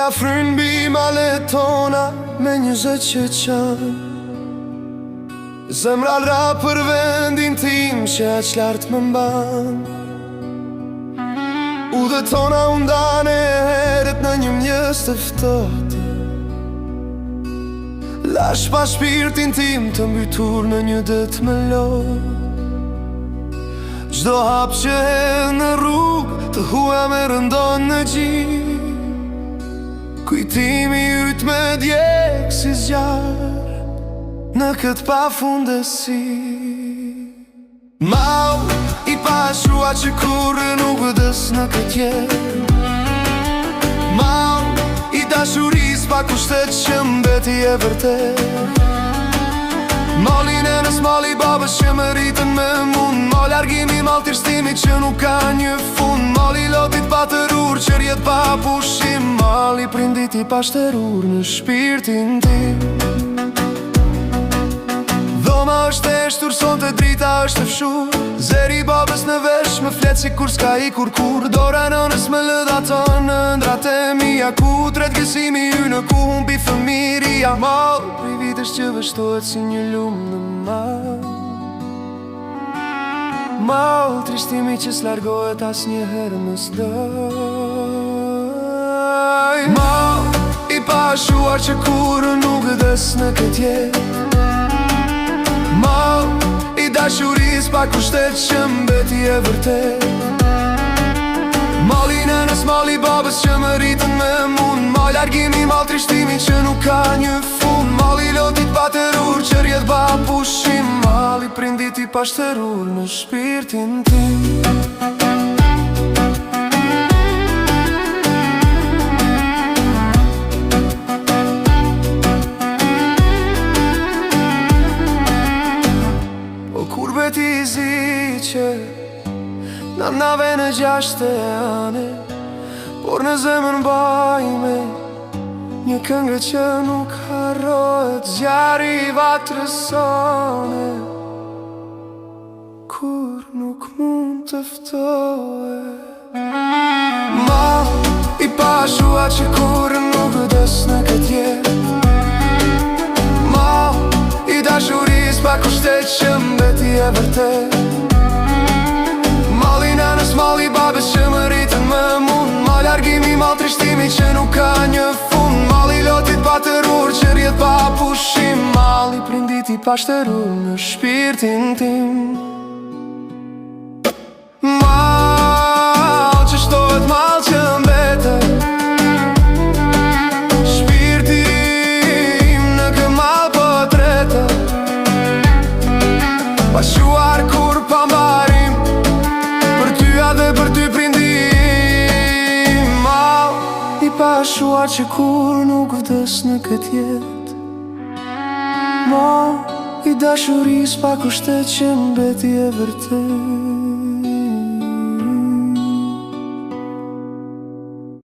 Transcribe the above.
Fjalla fryn mbi malet tona me 20 që qanë. Zemra lra për vendin tim që aq lart më mban. Udhët tona undane heret në një mjes të ftohtë. Lash pa shpirtin tim të mbytur në një det me lot. Gjdo hap që hedh në rrug të hua me rëndon në gjik. Kujtimi yt me djeg si zjarr në këtë pafundësi. Mau i pashrua që kurrë nuk vëdës në këtë jetë. Mau i dashuris pa kushtet që mbeti e vërtet. Mali nenës, mali babës që më rritën me mund. Mal argimi, mal tirshtimi që nuk ka një fund. Mali lotit pa të rur, që rjet pa pushim. Mali prindit i pashterur në shpirtin tim. Dhoma është e shtur, son të drita është e fshur. Zeri babës në vesh më flet si kur s'ka i kur. Dora nënës më lëdaton në ndrat e mija. Ku tret gësimi ju në ku humbi fëmiria. Mal pri vitesh që vështohet si një lumë në mal. Mal trishtimi që s'largohet as një herë më s'doj. Mal i pashuar që kurrë nuk vëdës në këtë jetë. Mal i dashuris pa kushtet që mbeti e vërtet. Mali nenës, mali babës që më rritën me mund. Mal argimi, mal trishtimi që nuk ka një fund. Mali lotit pa të rur që rjet pa pushim. Mali prindit i pashterur në shpirtin tim. Beti i zi që nave në 6 ane, por në zemën bajme një këngë që nuk harrohet. Zjarri i vatrës sone kur nuk mund të ftohet. Mal i pashua që kur nuk vëdës në këtë jetë. Mal i dashuris pa kushtet që mbeti e vërtet. Mali nenës, mali babës që më rritën më mund. Mal argimi, mal trishtimi që nuk ka një fund. Mali lotit pa të rur që rjet pa pushim. Mali prindit i pashterur në shpirtin tim. Mal që shtohet, mal që mbetet. Pashuar kur pa mbarim, për tyja dhe për ty prindim. Mal i pashuar që kur nuk vdes në këtë jetë. Mal i dashuris pa kushtet që mbeti e vërtet.